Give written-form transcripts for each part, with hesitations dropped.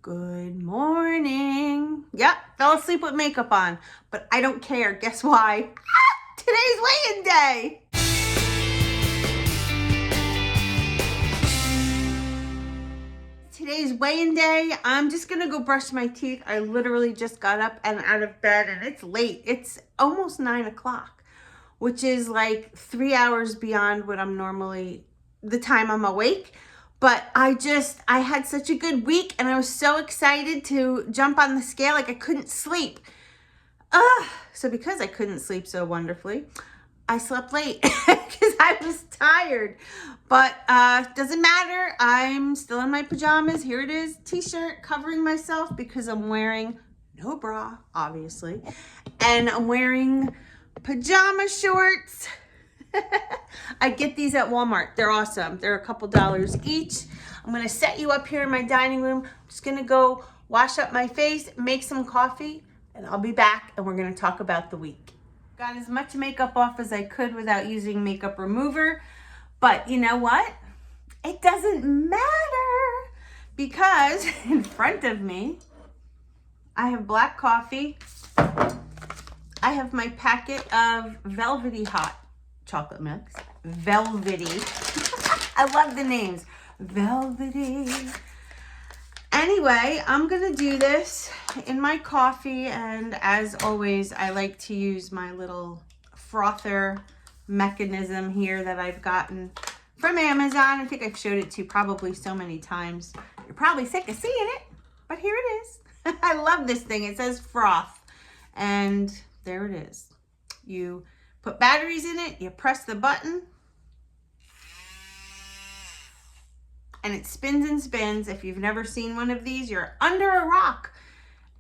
Good morning. Yep, fell asleep with makeup on, but I don't care. Guess why? Today's weigh-in day. Today's weigh-in day. I'm just gonna go brush my teeth. I literally just got up and out of bed and it's late. It's almost 9 o'clock, which is like 3 hours beyond what I'm normally, the time I'm awake. But I had such a good week and I was so excited to jump on the scale. Like I couldn't sleep. So because I couldn't sleep so wonderfully, I slept late because I was tired. But doesn't matter. I'm still in my pajamas. Here it is, t-shirt covering myself because I'm wearing no bra, obviously. And I'm wearing pajama shorts. I get these at Walmart. They're awesome. They're a couple dollars each. I'm going to set you up here in my dining room. I'm just going to go wash up my face, make some coffee, and I'll be back and we're going to talk about the week. Got as much makeup off as I could without using makeup remover. But you know what? It doesn't matter because in front of me, I have black coffee. I have my packet of Velvety Hot chocolate mix. Velvety. I love the names. Velvety. Anyway, I'm gonna do this in my coffee, and as always, I like to use my little frother mechanism here that I've gotten from Amazon. I think I've showed it to you probably so many times. You're probably sick of seeing it, but here it is. I love this thing. It says froth, and there it is. You put batteries in it, you press the button, and it spins and spins. If you've never seen one of these, you're under a rock.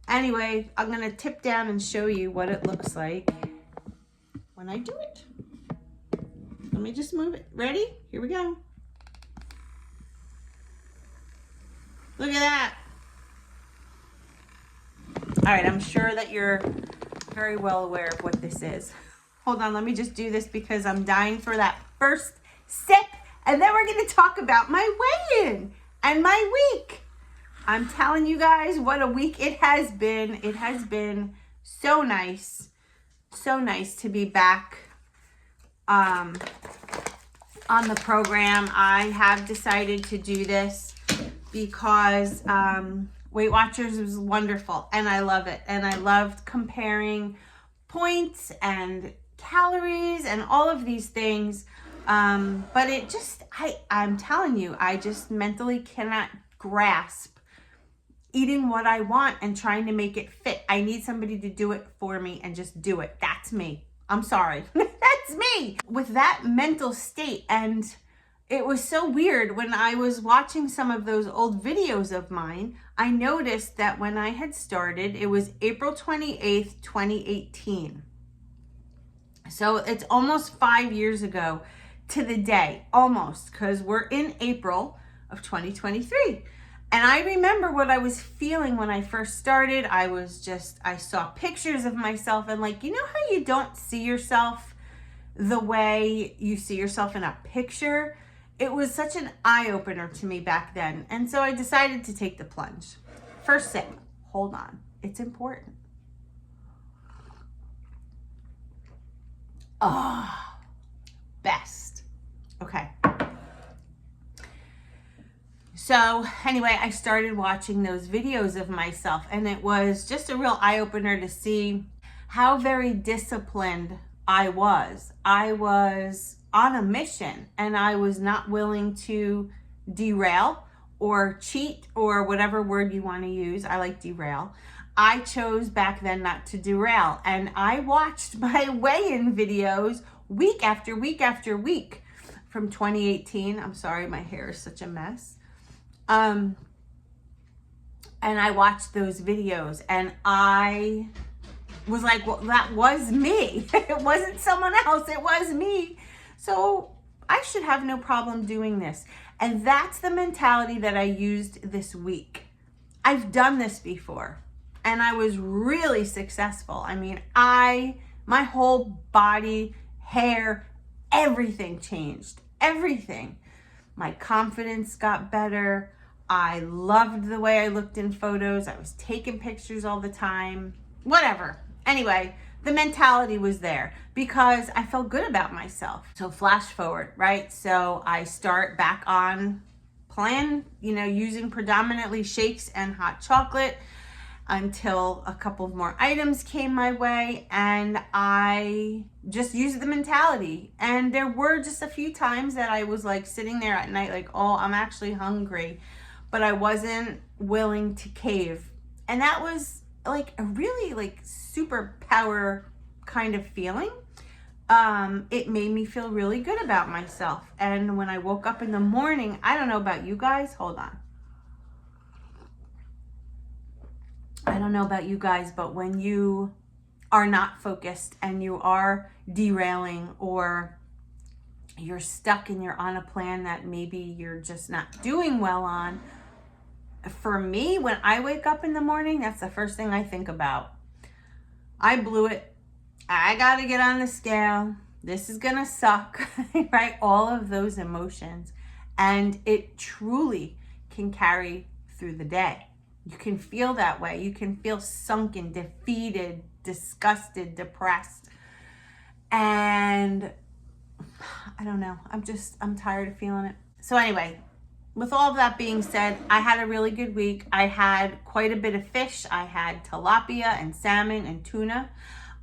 Anyway, I'm gonna tip down and show you what it looks like when I do it. Let me just move it. Ready? Here we go. Look at that. All right, I'm sure that you're very well aware of what this is. Hold on, let me just do this because I'm dying for that first sip, and then we're going to talk about my weigh-in and my week. I'm telling you guys what a week it has been. It has been so nice to be back on the program. I have decided to do this because Weight Watchers was wonderful, and I love it. And I loved comparing points and calories and all of these things. But it just, I'm telling you, I just mentally cannot grasp eating what I want and trying to make it fit. I need somebody to do it for me and just do it. That's me. I'm sorry. That's me. With that mental state. And it was so weird when I was watching some of those old videos of mine. I noticed that when I had started, it was April 28th, 2018. So it's almost 5 years ago to the day, almost, because we're in April of 2023. And I remember what I was feeling when I first started. I saw pictures of myself and like, you know how you don't see yourself the way you see yourself in a picture? It was such an eye-opener to me back then. And so I decided to take the plunge. First sip. Hold on. It's important. Oh, best. Okay. So anyway, I started watching those videos of myself, and it was just a real eye-opener to see how very disciplined I was. I was on a mission, and I was not willing to derail or cheat or whatever word you want to use. I like derail. I chose back then not to derail, and I watched my weigh-in videos week after week after week from 2018. I'm sorry, my hair is such a mess. And I watched those videos, and I was like, well, that was me. It wasn't someone else. It was me. So I should have no problem doing this. And that's the mentality that I used this week. I've done this before, and I was really successful. I mean, my whole body, hair, everything changed. Everything. My confidence got better. I loved the way I looked in photos. I was taking pictures all the time, whatever. Anyway, the mentality was there because I felt good about myself. So flash forward, right? So I start back on plan, using predominantly shakes and hot chocolate until a couple of more items came my way, and I just used the mentality. And there were just a few times that I was like sitting there at night like, oh, I'm actually hungry, but I wasn't willing to cave. And that was like a really like superpower kind of feeling. It made me feel really good about myself. And when I woke up in the morning, I don't know about you guys, hold on. I don't know about you guys, but when you are not focused and you are derailing, or you're stuck and you're on a plan that maybe you're just not doing well on, for me, when I wake up in the morning, that's the first thing I think about. I blew it. I got to get on the scale. This is going to suck, right? All of those emotions. And it truly can carry through the day. You can feel that way. You can feel sunken, defeated, disgusted, depressed. And I don't know. I'm tired of feeling it. So anyway, with all of that being said, I had a really good week. I had quite a bit of fish. I had tilapia and salmon and tuna.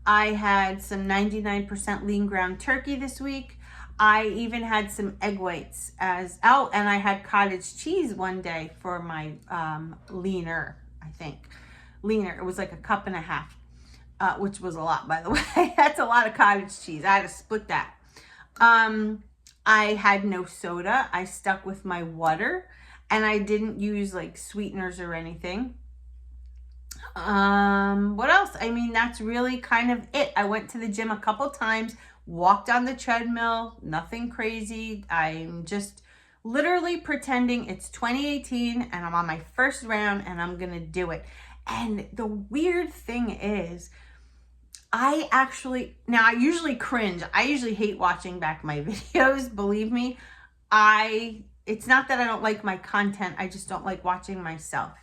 I had some 99% lean ground turkey this week. I even had some egg whites and I had cottage cheese one day for my leaner, I think. Leaner, it was like 1.5 cups, which was a lot, by the way. That's a lot of cottage cheese. I had to split that. I had no soda. I stuck with my water, and I didn't use like sweeteners or anything. What else? I mean, that's really kind of it. I went to the gym a couple times, walked on the treadmill, nothing crazy. I'm just literally pretending it's 2018 and I'm on my first round and I'm gonna do it. And the weird thing is, I usually cringe. I usually hate watching back my videos, believe me. It's not that I don't like my content, I just don't like watching myself.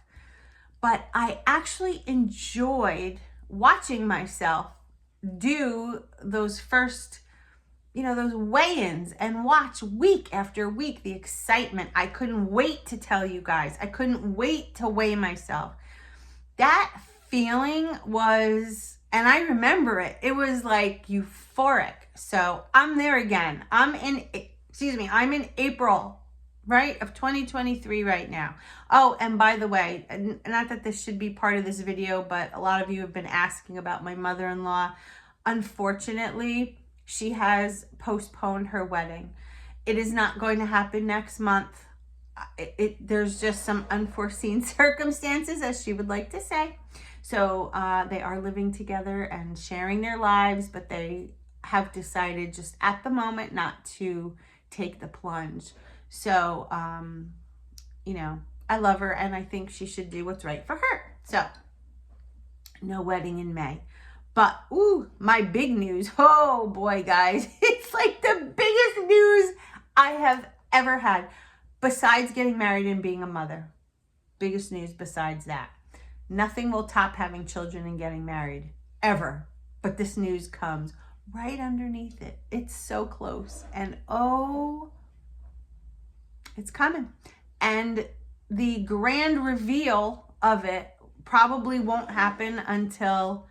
But I actually enjoyed watching myself do those first, those weigh-ins, and watch week after week the excitement. I couldn't wait to tell you guys. I couldn't wait to weigh myself. That feeling was, and I remember it, it was like euphoric. So I'm there again. I'm in April, right, of 2023 right now. Oh, and by the way, not that this should be part of this video, but a lot of you have been asking about my mother-in-law. Unfortunately, she has postponed her wedding. It is not going to happen next month. There's just some unforeseen circumstances, as she would like to say. So they are living together and sharing their lives, but they have decided just at the moment not to take the plunge. So, I love her and I think she should do what's right for her. So, no wedding in May. But, my big news. Oh boy, guys. It's like the biggest news I have ever had. Besides getting married and being a mother. Biggest news besides that. Nothing will top having children and getting married. Ever. But this news comes right underneath it. It's so close. And it's coming. And the grand reveal of it probably won't happen until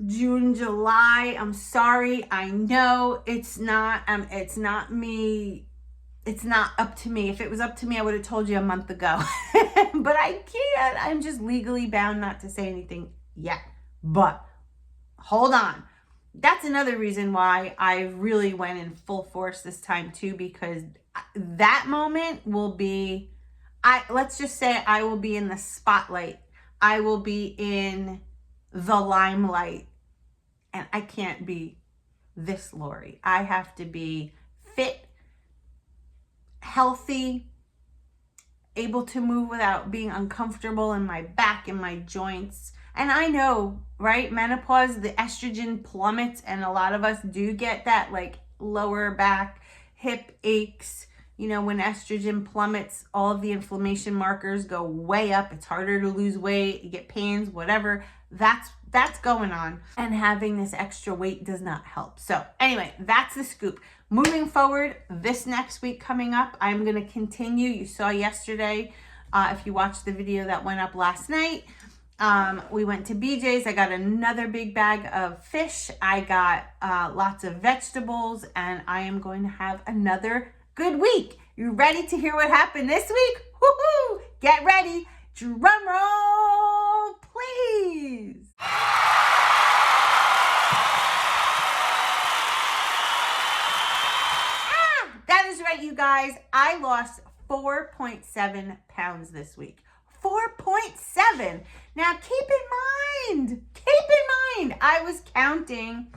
June, July. I'm sorry. I know it's not me. It's not up to me. If it was up to me, I would have told you a month ago. But I can't. I'm just legally bound not to say anything yet. But hold on. That's another reason why I really went in full force this time too, because that moment will be, let's just say I will be in the spotlight. I will be in the limelight. And I can't be this Lori. I have to be fit, healthy, able to move without being uncomfortable in my back and my joints. And I know, right, menopause, the estrogen plummets, and a lot of us do get that like lower back, hip aches, You know, when estrogen plummets, all of the inflammation markers go way up. It's harder to lose weight. You get pains, whatever. That's going on. And having this extra weight does not help. So anyway, that's the scoop. Moving forward, this next week coming up, I'm going to continue. You saw yesterday, if you watched the video that went up last night, we went to BJ's. I got another big bag of fish. I got lots of vegetables, and I am going to have another good week. You ready to hear what happened this week? Woohoo! Get ready. Drum roll, please. That is right, you guys. I lost 4.7 pounds this week. 4.7. Now keep in mind, I was counting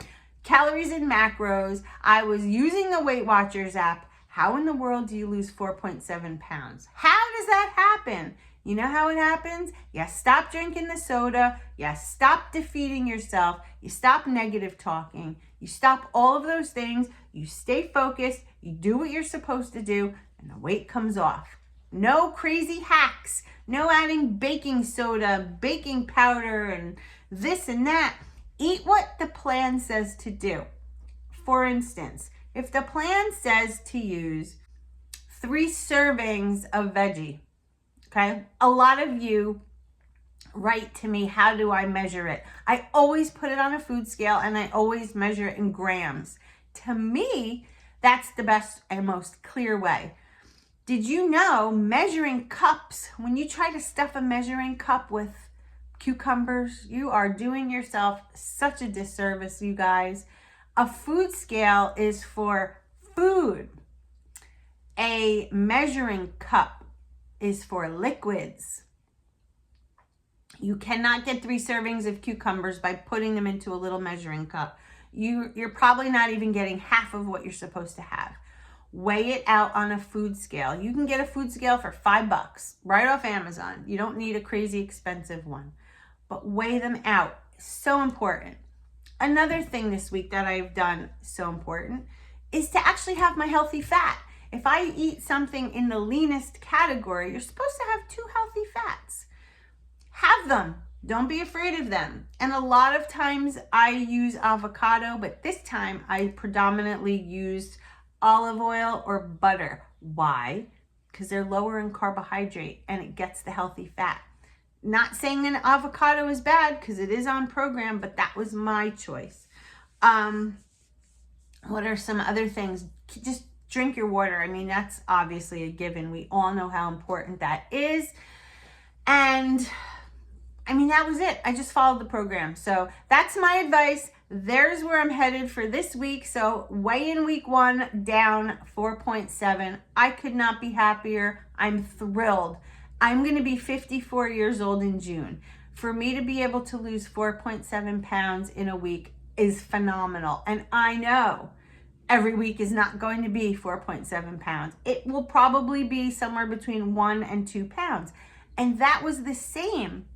calories and macros. I was using the Weight Watchers app. How in the world do you lose 4.7 pounds? How does that happen? You know how it happens? You stop drinking the soda. You stop defeating yourself. You stop negative talking. You stop all of those things. You stay focused. You do what you're supposed to do, and the weight comes off. No crazy hacks. No adding baking soda, baking powder, and this and that. Eat what the plan says to do. For instance, if the plan says to use 3 servings of veggie, okay? A lot of you write to me, how do I measure it? I always put it on a food scale, and I always measure it in grams. To me, that's the best and most clear way. Did you know measuring cups, when you try to stuff a measuring cup with cucumbers, you are doing yourself such a disservice, you guys. A food scale is for food. A measuring cup is for liquids. You cannot get 3 servings of cucumbers by putting them into a little measuring cup. You're probably not even getting half of what you're supposed to have. Weigh it out on a food scale. You can get a food scale for $5 right off Amazon. You don't need a crazy expensive one. But weigh them out. So important. Another thing this week that I've done so important is to actually have my healthy fat. If I eat something in the leanest category, you're supposed to have 2 healthy fats. Have them. Don't be afraid of them. And a lot of times I use avocado, but this time I predominantly used olive oil or butter. Why? Because they're lower in carbohydrate and it gets the healthy fat. Not saying an avocado is bad because it is on program, but that was my choice. What are some other things? Just drink your water. I mean, that's obviously a given. We all know how important that is. And I mean, that was it. I just followed the program. So that's my advice. There's where I'm headed for this week. So weigh in week 1 down 4.7. I could not be happier. I'm thrilled. I'm going to be 54 years old in June. For me to be able to lose 4.7 pounds in a week is phenomenal. And I know every week is not going to be 4.7 pounds. It will probably be somewhere between 1 and 2 pounds. And that was the same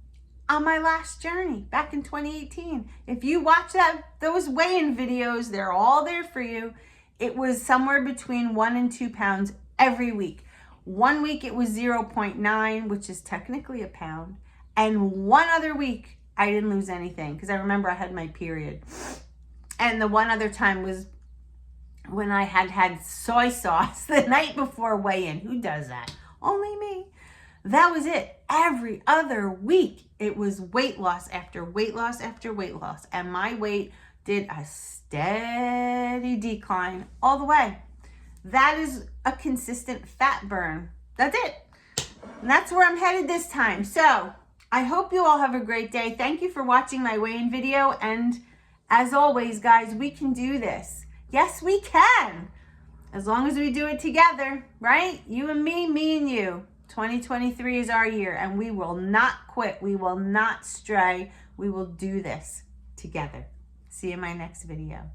on my last journey back in 2018. If you watch those weigh-in videos, they're all there for you. It was somewhere between 1 and 2 pounds every week. One week it was 0.9, which is technically a pound. And one other week I didn't lose anything because I remember I had my period. And the one other time was when I had soy sauce the night before weigh-in. Who does that? Only me. That was it. Every other week, it was weight loss after weight loss after weight loss. And my weight did a steady decline all the way. That is a consistent fat burn. That's it. And that's where I'm headed this time. So I hope you all have a great day. Thank you for watching my weigh-in video. And as always, guys, we can do this. Yes, we can. As long as we do it together, right? You and me and you. 2023 is our year, and we will not quit. We will not stray. We will do this together. See you in my next video.